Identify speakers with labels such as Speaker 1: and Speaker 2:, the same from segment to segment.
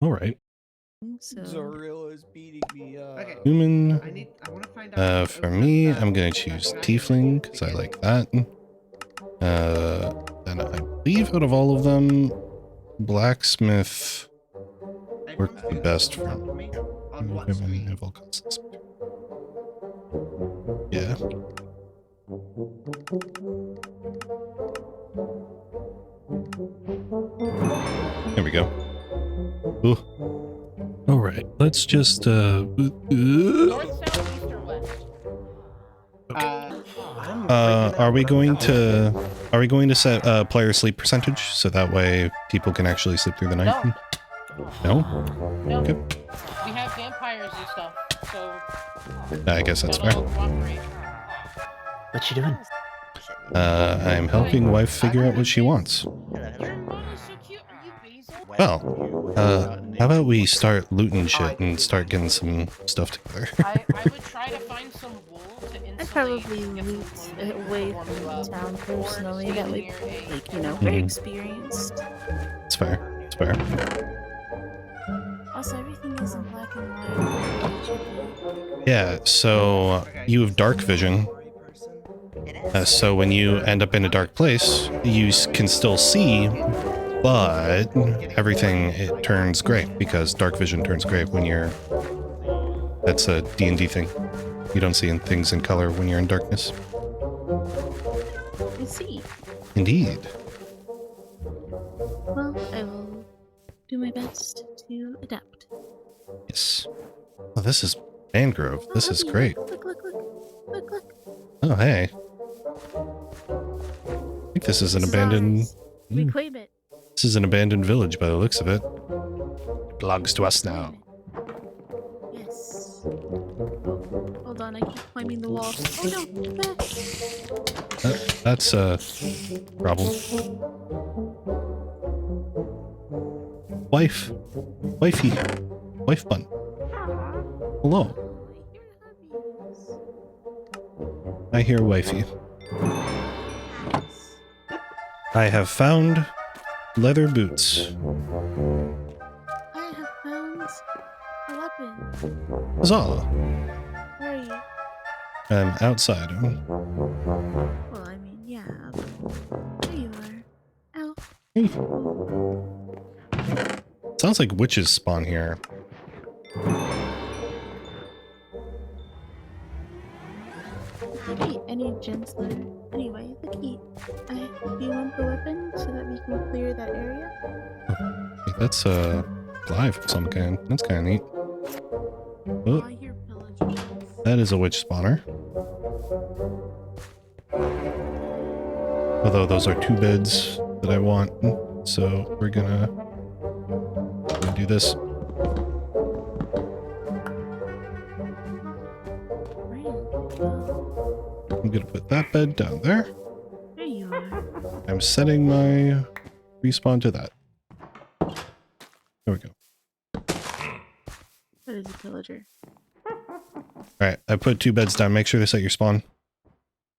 Speaker 1: All right.
Speaker 2: So
Speaker 3: Zorilla's beating me up.
Speaker 4: Okay.
Speaker 1: Human.
Speaker 4: I want to find out.
Speaker 1: For me, I'm gonna choose tiefling because I like that. And I believe out of all of them, blacksmith works the best for me. Yeah. There we go. Ooh. All right, let's just
Speaker 5: North, south, east, or west?
Speaker 1: Are we going to set player sleep percentage so that way people can actually sleep through the night? No.
Speaker 5: No.
Speaker 1: Okay.
Speaker 5: We have vampires and stuff, so
Speaker 1: I guess that's fair.
Speaker 6: What you doing?
Speaker 1: I'm helping wife figure out what she wants.
Speaker 5: Your mom is so cute. Are you Basil?
Speaker 1: Well, how about we start looting shit and start getting some stuff together?
Speaker 5: I would try to find some wool to insulate.
Speaker 2: I probably loot away from the town personally. That way, like, you know, very experienced.
Speaker 1: It's fair. It's fair.
Speaker 2: Also, everything is in black and white.
Speaker 1: Yeah, so you have dark vision. So when you end up in a dark place, you can still see, but everything, it turns gray because dark vision turns gray when you're... That's a D&D thing. You don't see things in color when you're in darkness.
Speaker 2: I see.
Speaker 1: Indeed.
Speaker 2: Well, I will do my best to adapt.
Speaker 1: Yes. Oh, this is Mangrove. This is great.
Speaker 2: Look, look, look. Look, look.
Speaker 1: Oh, hey. I think this is an abandoned...
Speaker 2: We claim it.
Speaker 1: This is an abandoned village by the looks of it. Belongs to us now.
Speaker 2: Yes. Oh, hold on, I keep climbing the wall. Oh no!
Speaker 1: That's a problem. Wife. Wifey. Wife bun. Hello. I hear wifey. I have found leather boots.
Speaker 2: I have found a weapon.
Speaker 1: Huzzah.
Speaker 2: Where are you?
Speaker 1: I'm outside.
Speaker 2: Well, I mean, yeah. There you are. Ow.
Speaker 1: Hey. Sounds like witches spawn here.
Speaker 2: The key. I need Jen's letter. Anyway, the key. Do you want the weapon so that we can clear that area?
Speaker 1: Hey, that's live of some kind. That's kind of neat. Oh,
Speaker 2: I hear pillagers.
Speaker 1: that is a witch spawner. Although those are 2 beds that I want, so we're gonna do this. I'm gonna put that bed down there.
Speaker 2: There you are.
Speaker 1: I'm setting my respawn to that. There we go.
Speaker 2: That is a pillager.
Speaker 1: Alright, I put 2 beds down. Make sure to set your spawn.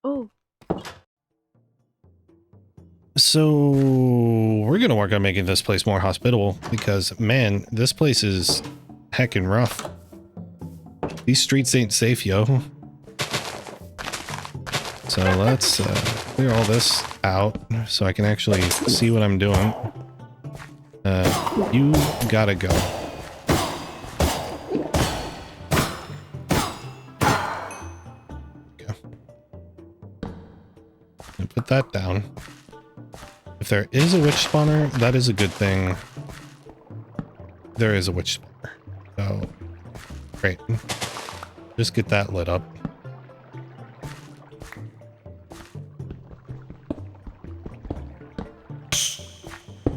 Speaker 2: Oh.
Speaker 1: So, we're gonna work on making this place more hospitable because, man, this place is heckin' rough. These streets ain't safe, yo. So let's clear all this out so I can actually see what I'm doing. You gotta go. Go. And put that down. If there is a witch spawner, that is a good thing. There is a witch spawner. So, great. Just get that lit up.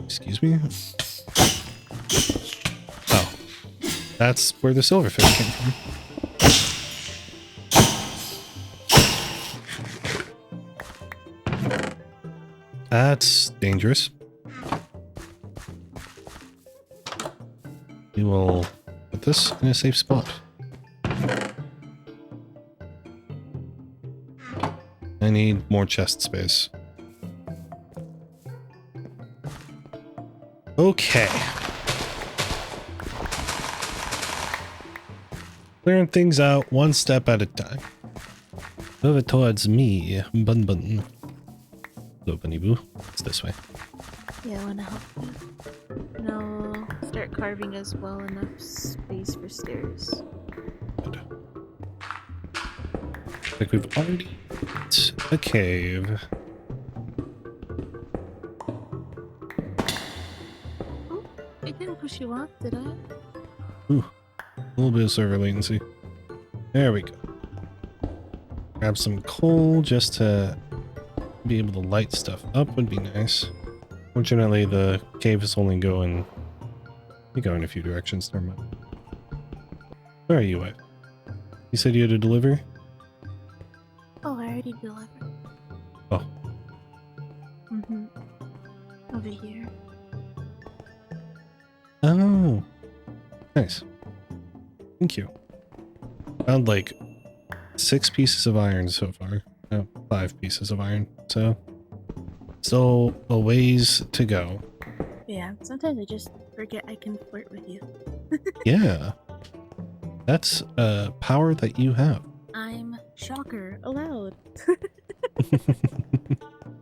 Speaker 1: Excuse me? Oh. That's where the silverfish came from. That's dangerous. We will put this in a safe spot. I need more chest space. Okay. Clearing things out one step at a time. Move it towards me, Bun Bun. Hello, Bunny Boo. It's this way.
Speaker 2: Yeah, I want to help you. And I'll start carving as well enough space for stairs.
Speaker 1: Good. Like we've already hit a cave.
Speaker 2: Oh, I didn't push you off, did I?
Speaker 1: Ooh, a little bit of server latency. There we go. Grab some coal just to be able to light stuff up would be nice. Fortunately, the cave is only going... You go in a few directions, never mind. Where are you at? You said you had a delivery?
Speaker 2: Oh, I already delivered.
Speaker 1: Oh.
Speaker 2: Mm-hmm. Over here.
Speaker 1: Oh. Nice. Thank you. Found like 6 pieces of iron so far. No, 5 pieces of iron. So, still a ways to go.
Speaker 2: Yeah, sometimes I just forget I can flirt with you.
Speaker 1: Yeah. That's a power that you have.
Speaker 2: I'm shocker allowed.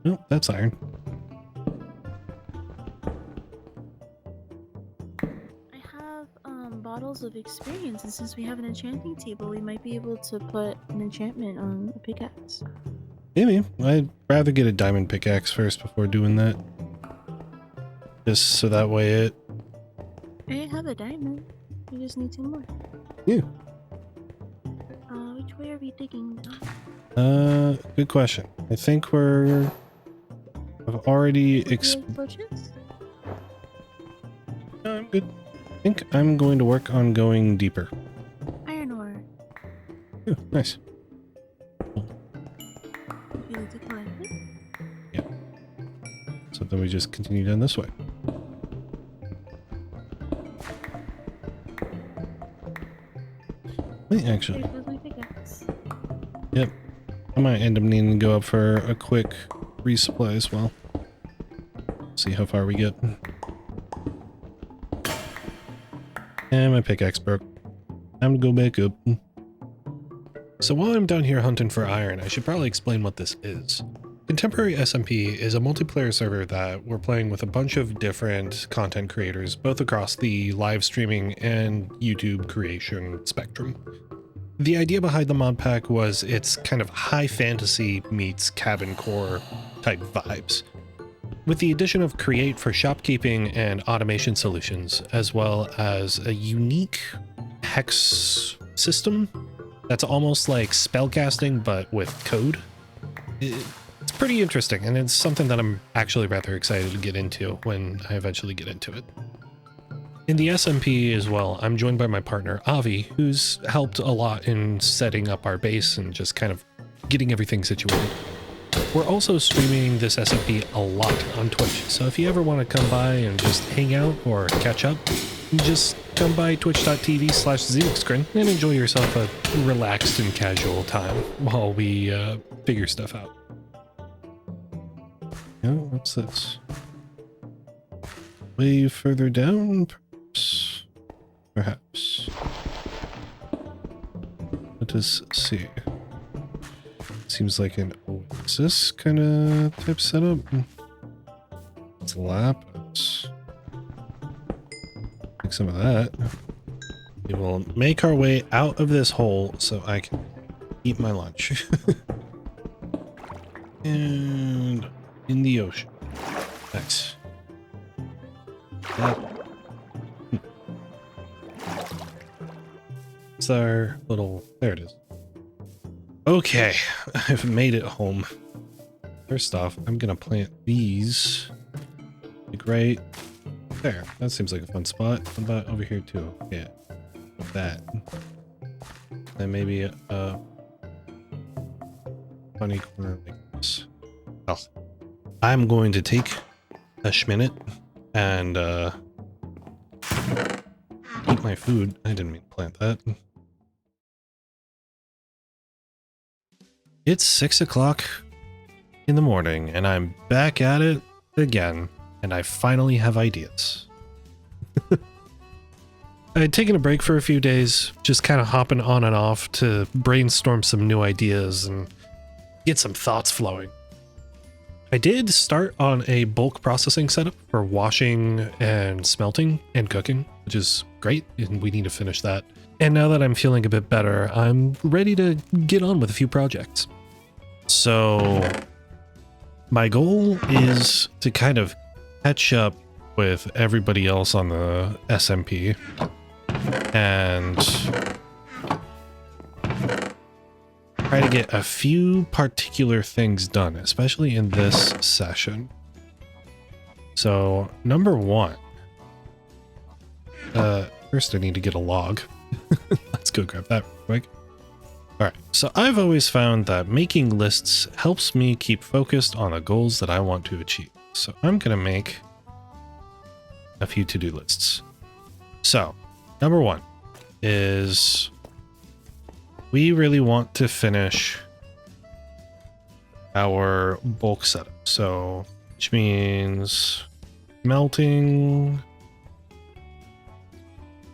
Speaker 1: Nope, that's iron.
Speaker 2: I have bottles of experience, and since we have an enchanting table, we might be able to put an enchantment on a pickaxe.
Speaker 1: Maybe. I'd rather get a diamond pickaxe first before doing that. Just so that way it...
Speaker 2: I have a diamond. We just need 2 more.
Speaker 1: Yeah.
Speaker 2: Which way are we digging now?
Speaker 1: Good question. I think we're... I've already...
Speaker 2: Torches?
Speaker 1: No, I'm good. I think I'm going to work on going deeper.
Speaker 2: Iron ore.
Speaker 1: Yeah, nice.
Speaker 2: Would you like to collect it?
Speaker 1: Yeah. So then we just continue down this way. Wait, actually.
Speaker 2: There goes my pickaxe.
Speaker 1: Yep. I might end up needing to go up for a quick resupply as well. See how far we get. And my pickaxe broke. Time to go back up. So while I'm down here hunting for iron, I should probably explain what this is. Contemporary SMP is a multiplayer server that we're playing with a bunch of different content creators, both across the live streaming and YouTube creation spectrum. The idea behind the mod pack was it's kind of high fantasy meets cabin core type vibes, with the addition of create for shopkeeping and automation solutions, as well as a unique hex system that's almost like spellcasting but with code. It's pretty interesting, and it's something that I'm actually rather excited to get into when I eventually get into it. In the SMP as well, I'm joined by my partner Avi, who's helped a lot in setting up our base and just kind of getting everything situated. We're also streaming this SMP a lot on Twitch, so if you ever want to come by and just hang out or catch up, just come by twitch.tv/xenixcrin and enjoy yourself a relaxed and casual time while we figure stuff out. Oh, what's this? Way further down, perhaps. Perhaps. Let us see. Seems like an oasis kind of type setup. It's lapis. Take some of that. We will make our way out of this hole so I can eat my lunch. And in the ocean. Nice. It's our little... There it is. Okay, I've made it home. First off, I'm gonna plant these. Like right there. That seems like a fun spot. What about over here too? Yeah. That. And maybe a funny corner like this. Oh. I'm going to take a schminute and eat my food. I didn't mean to plant that. It's 6 o'clock in the morning and I'm back at it again, and I finally have ideas. I'd taken a break for a few days, just kind of hopping on and off to brainstorm some new ideas and get some thoughts flowing. I did start on a bulk processing setup for washing and smelting and cooking, which is great, and we need to finish that. And now that I'm feeling a bit better, I'm ready to get on with a few projects. So my goal is to kind of catch up with everybody else on the SMP and try to get a few particular things done, especially in this session. So number one, first I need to get a log. Let's go grab that real quick. All right, so I've always found that making lists helps me keep focused on the goals that I want to achieve. So I'm gonna make a few to-do lists. So number one is we really want to finish our bulk setup. So, which means melting,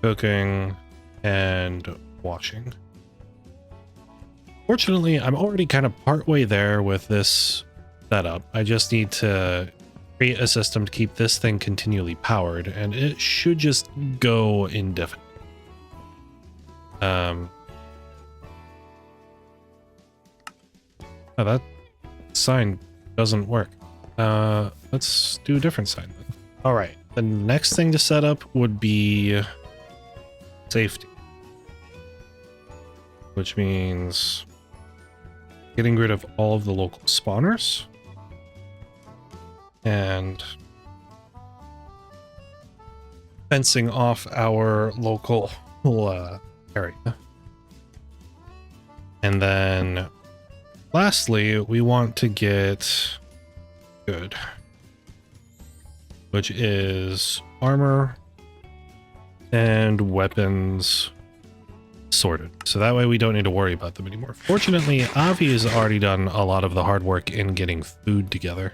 Speaker 1: cooking, and washing. Fortunately, I'm already kind of partway there with this setup. I just need to create a system to keep this thing continually powered, and it should just go indefinitely. Oh, that sign doesn't work. Let's do a different sign then. All right, the next thing to set up would be safety, which means getting rid of all of the local spawners and fencing off our local area. And then lastly, we want to get good, which is armor and weapons sorted. So that way we don't need to worry about them anymore. Fortunately, Avi has already done a lot of the hard work in getting food together.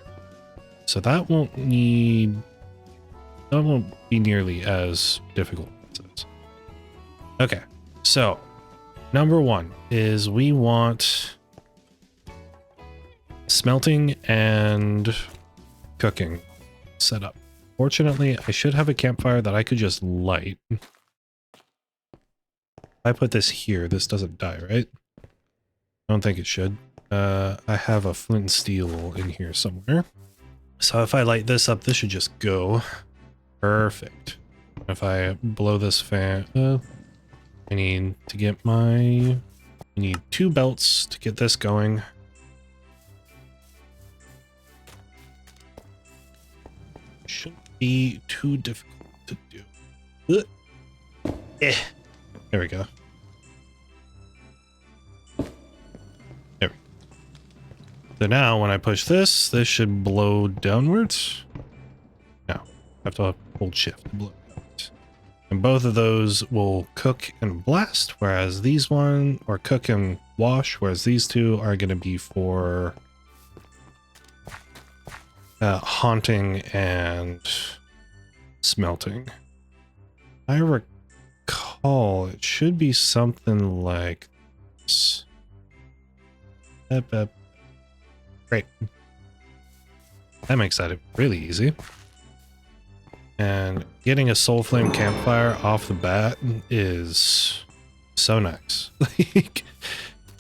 Speaker 1: So that won't be nearly as difficult as this. Okay, so number one is we want smelting and cooking set up. Fortunately, I should have a campfire that I could just light. If I put this here, this doesn't die, right? I don't think it should. I have a flint and steel in here somewhere. So if I light this up, this should just go. Perfect. If I blow this fan, I need to get I need 2 belts to get this going. Shouldn't be too difficult to do. There we go. There we go. So now when I push this, this should blow downwards. No, I have to hold shift to blow downwards. And both of those will cook and blast, whereas these one, or cook and wash, whereas these two are going to be for haunting and smelting. I recall it should be something like this. Great. That makes that really easy. And getting a soul flame campfire off the bat is so nice. Like,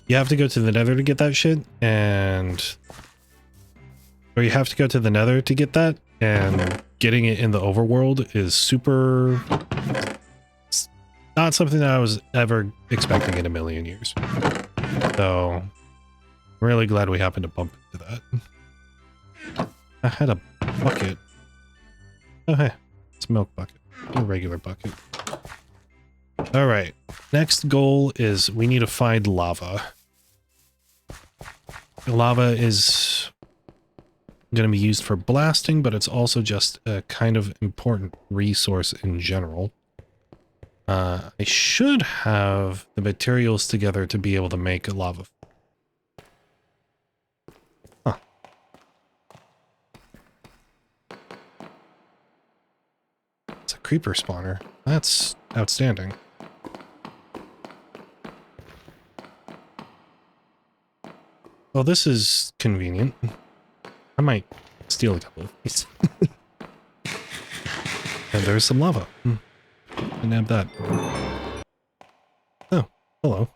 Speaker 1: you have to go to the nether to get that shit, or you have to go to the nether to get that, and getting it in the overworld is super... It's not something that I was ever expecting in a million years. So, I'm really glad we happened to bump into that. I had a bucket. Oh, hey. It's a milk bucket. A regular bucket. Alright. Next goal is we need to find lava. Lava is going to be used for blasting, but it's also just a kind of important resource in general. I should have the materials together to be able to make a lava. Huh. It's a creeper spawner. That's outstanding. Well, this is convenient. I might steal a couple of these. And there's some lava. And nab that. Oh, hello.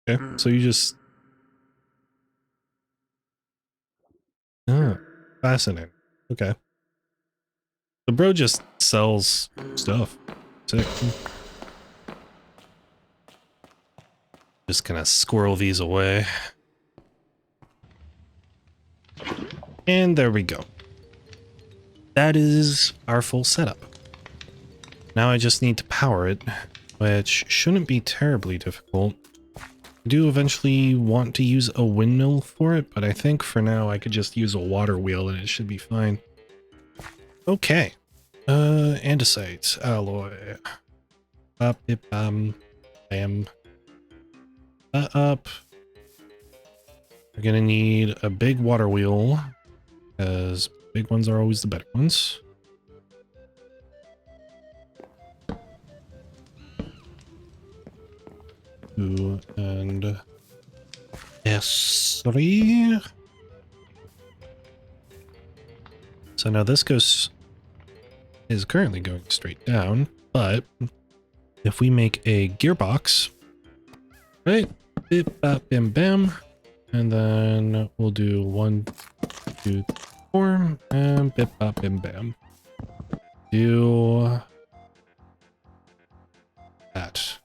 Speaker 1: Okay, so you just... Oh, fascinating. Okay. The bro just sells stuff. Sick. Just gonna squirrel these away. And there we go. That is our full setup. Now I just need to power it, which shouldn't be terribly difficult. I do eventually want to use a windmill for it, but I think for now I could just use a water wheel and it should be fine. Okay. Andesite, alloy. Up, bam. That up. We're gonna need a big water wheel, because big ones are always the better ones. Two and S3. So now this is currently going straight down, but if we make a gearbox, right? Bip, bap, bim, bam. And then we'll do 1, 2, 4, and bip, bop, bim, bam. Do that.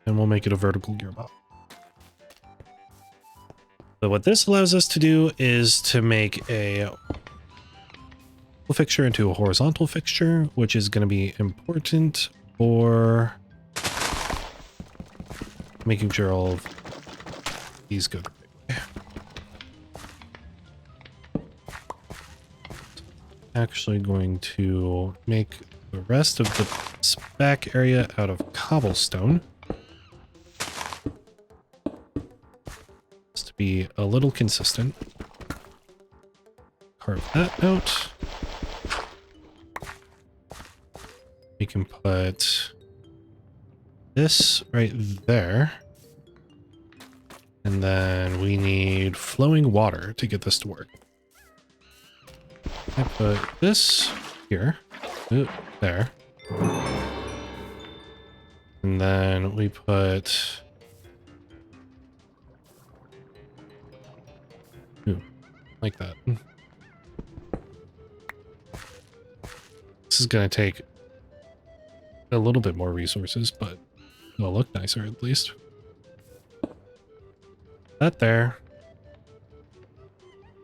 Speaker 1: And we'll make it a vertical gearbox. So what this allows us to do is to make a fixture into a horizontal fixture, which is going to be important for making sure all of these go through. Actually going to make the rest of the back area out of cobblestone. Just to be a little consistent. Carve that out. We can put this right there. And then we need flowing water to get this to work. I put this here. Ooh, there. And then we put... Ooh, like that. This is going to take a little bit more resources, but it'll look nicer at least. That there.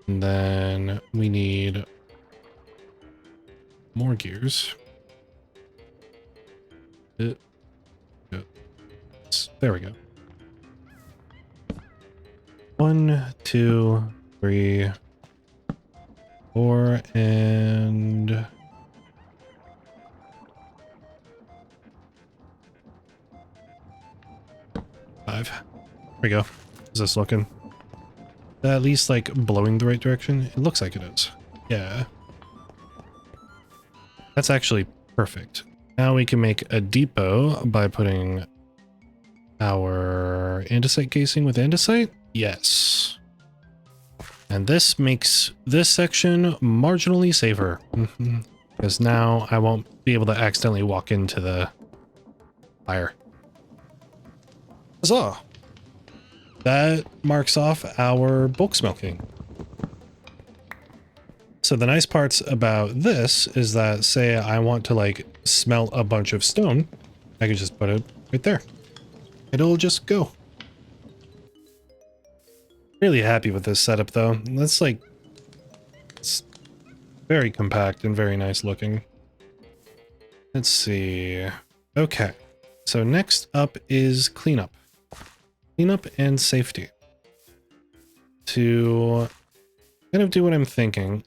Speaker 1: And then we need more gears. There we go. 1, 2, 3, 4, and 5. There we go. Is this looking at least like blowing the right direction? It looks like it is. Yeah. That's actually perfect. Now we can make a depot by putting our andesite casing with andesite. Yes. And this makes this section marginally safer. Because now I won't be able to accidentally walk into the fire. Huzzah! That marks off our bulk smelting. So the nice parts about this is that, say I want to like smelt a bunch of stone, I can just put it right there. It'll just go. Really happy with this setup though. That's like, it's very compact and very nice looking. Let's see. Okay. So next up is cleanup. Cleanup and safety. To kind of do what I'm thinking,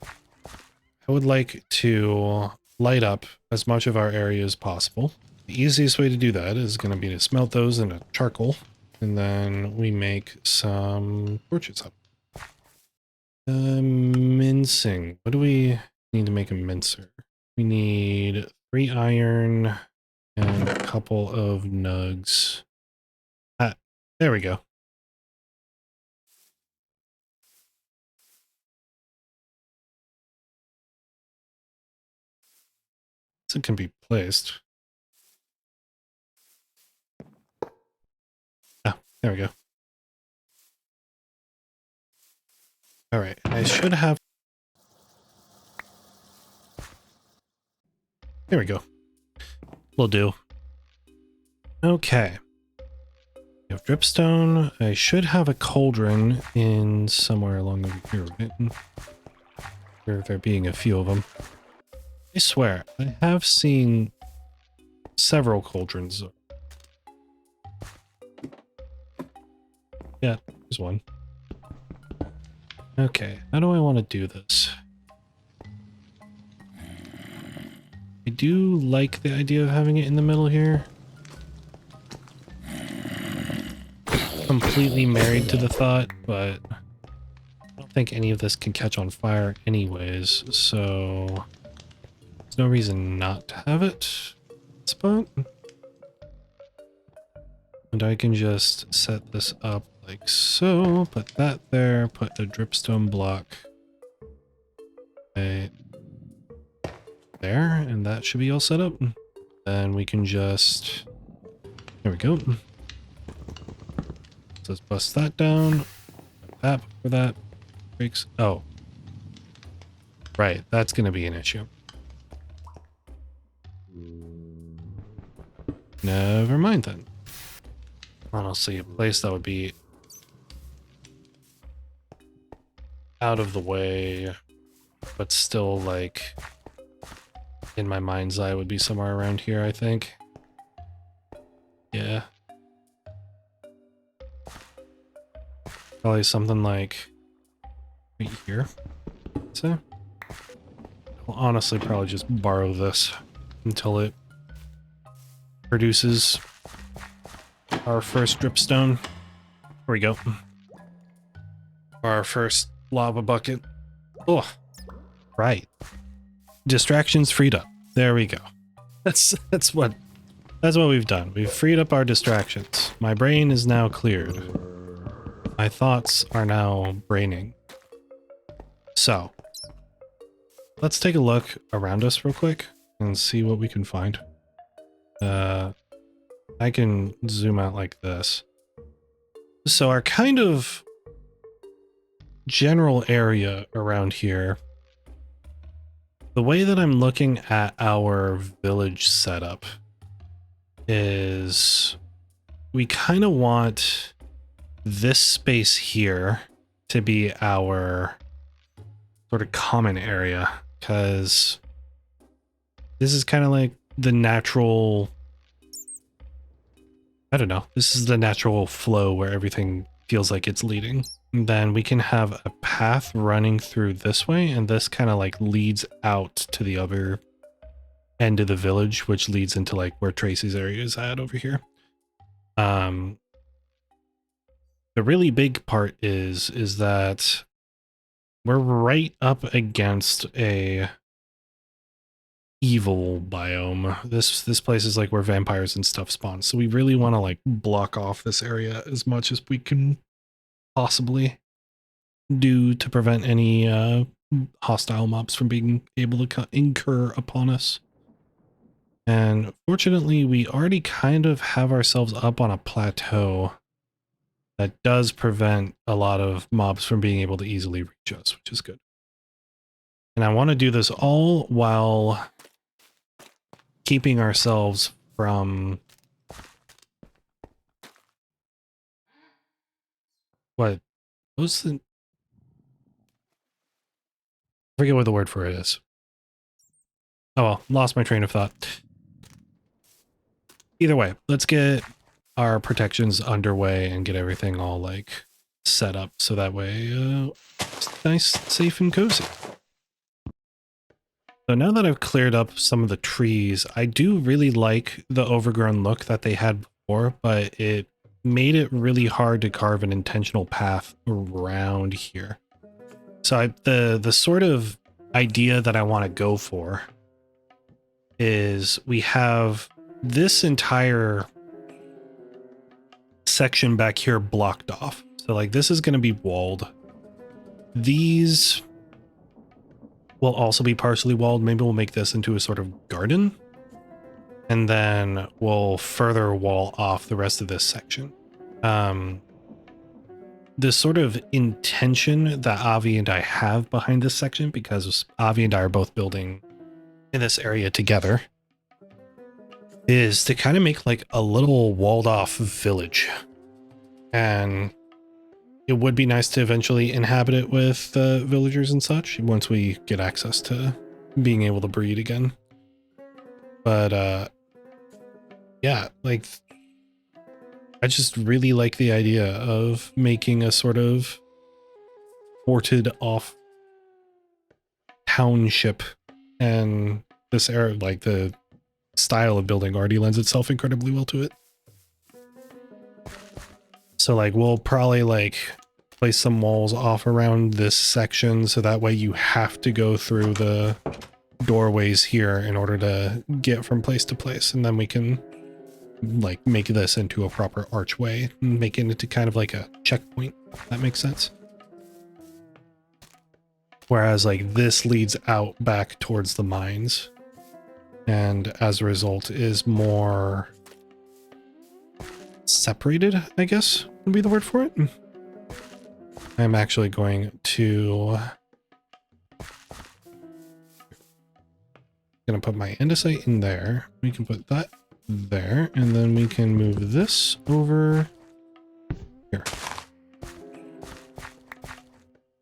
Speaker 1: I would like to light up as much of our area as possible. The easiest way to do that is going to be to smelt those into charcoal. And then we make some torches up. Mincing. What do we need to make a mincer? We need 3 iron and a couple of nugs. Ah, there we go. So it can be placed. Ah, there we go. All right, I should have. There we go. Will do. Okay. We have dripstone. I should have a cauldron in somewhere along over here, right? There being a few of them. I swear, I have seen several cauldrons. Yeah, there's one. Okay, how do I want to do this? I do like the idea of having it in the middle here. Completely married to the thought, but I don't think any of this can catch on fire anyways, so there's no reason not to have it. Spot. And I can just set this up like so, put that there, put a dripstone block right there, and that should be all set up. Then we can just, there we go. So let's bust that down. That for that breaks. Oh, right, that's going to be an issue. Never mind then. Honestly, a place that would be out of the way, but still like in my mind's eye would be somewhere around here, I think. Yeah. Probably something like right here. So I'll honestly probably just borrow this until it produces our first dripstone. There we go. Our first lava bucket. Oh, right. Distractions freed up. There we go. That's what we've done. We've freed up our distractions. My brain is now cleared. My thoughts are now braining. So, let's take a look around us real quick and see what we can find. I can zoom out like this. So our kind of general area around here, the way that I'm looking at our village setup is we kind of want this space here to be our sort of common area, because this is kind of like the natural, I don't know, this is the natural flow where everything feels like it's leading. And then we can have a path running through this way, and this kind of like leads out to the other end of the village, which leads into like where Tracy's area is at over here. The really big part is that we're right up against a evil biome. This place is like where vampires and stuff spawn, so we really want to like block off this area as much as we can possibly do to prevent any hostile mobs from being able to incur upon us. And fortunately, we already kind of have ourselves up on a plateau that does prevent a lot of mobs from being able to easily reach us, which is good. And I want to do this all while keeping ourselves from what was the, I forget what the word for it is. Oh well, lost my train of thought. Either way, let's get our protections underway and get everything all like set up so that way it's nice, safe, and cozy. So now that I've cleared up some of the trees, I do really like the overgrown look that they had before, but it made it really hard to carve an intentional path around here. So the sort of idea that I want to go for is we have this entire section back here blocked off. So like this is going to be walled. These will also be partially walled. Maybe we'll make this into a sort of garden. And then we'll further wall off the rest of this section. The sort of intention that Avi and I have behind this section, because Avi and I are both building in this area together, is to kind of make like a little walled off village. And it would be nice to eventually inhabit it with villagers and such once we get access to being able to breed again. But yeah, like I just really like the idea of making a sort of ported off township, and this era, like the style of building already lends itself incredibly well to it. So like we'll probably like place some walls off around this section so that way you have to go through the doorways here in order to get from place to place, and then we can like make this into a proper archway and make it into kind of like a checkpoint. If that makes sense. Whereas like this leads out back towards the mines, and as a result is more separated, I guess would be the word for it. I'm actually going to put my andesite in there. We can put that there, and then we can move this over here.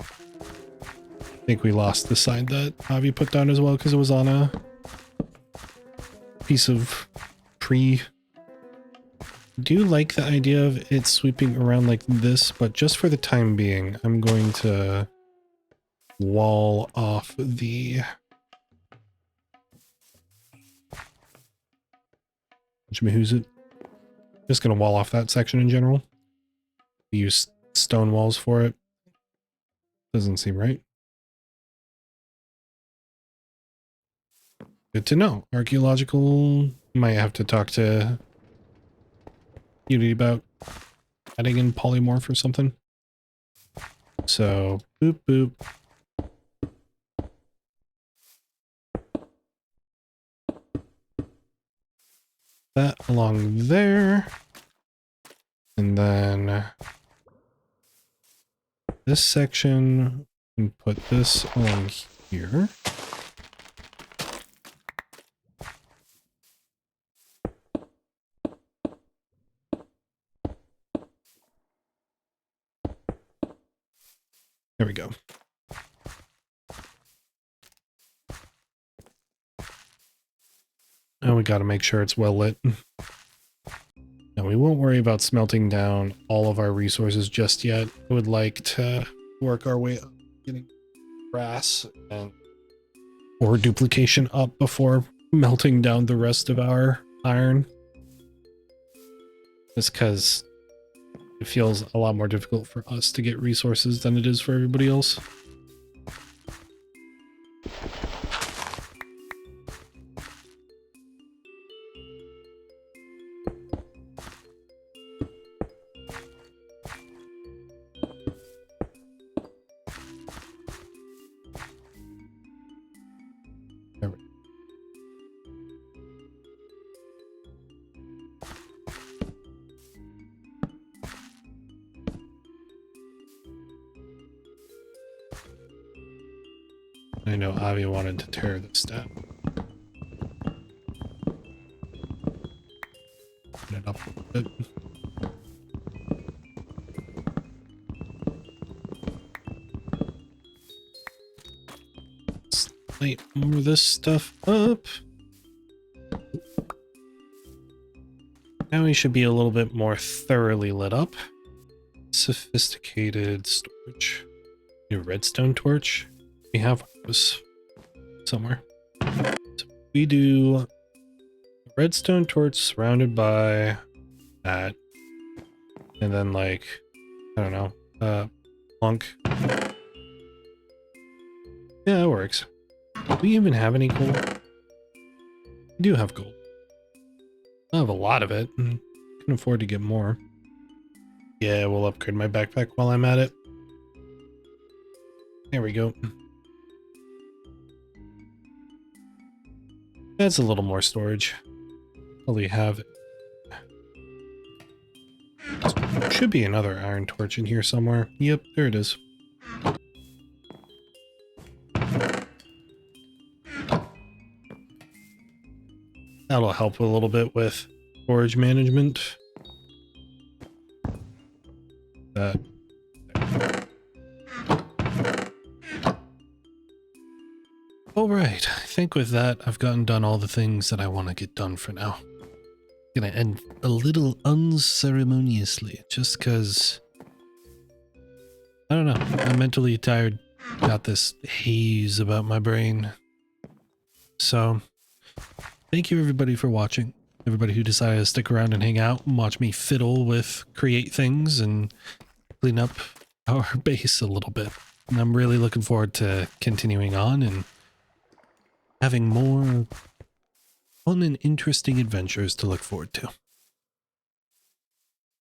Speaker 1: I think we lost the side that Avi put down as well because it was on a piece of tree. I do like the idea of it sweeping around like this, but just for the time being, I'm going to wall off the who's it? Just gonna wall off that section in general. Use stone walls for it. Doesn't seem right. Good to know. Archaeological, might have to talk to Unity about adding in polymorph or something. So boop boop. That along there, and then this section, and put this along here. There we go. And we got to make sure it's well lit. Now we won't worry about smelting down all of our resources just yet. I would like to work our way up, getting brass and ore duplication up before melting down the rest of our iron. Just because it feels a lot more difficult for us to get resources than it is for everybody else. I know Avi wanted to tear this down. Put it up a little bit. Light more of this stuff up. Now we should be a little bit more thoroughly lit up. Sophisticated storage. New redstone torch. We have those somewhere. So we do redstone torch surrounded by that. And then like, I don't know, plunk. Yeah, that works. Do we even have any gold? We do have gold. I have a lot of it. And can afford to get more. Yeah, we'll upgrade my backpack while I'm at it. There we go. That's a little more storage. Probably have it. Should be another iron torch in here somewhere. Yep, there it is. That'll help a little bit with storage management. That. Alright, I think with that, I've gotten done all the things that I want to get done for now. Gonna end a little unceremoniously, just because, I don't know, I'm mentally tired. Got this haze about my brain. So, thank you everybody for watching. Everybody who decided to stick around and hang out and watch me fiddle with create things and clean up our base a little bit. And I'm really looking forward to continuing on and having more fun and interesting adventures to look forward to.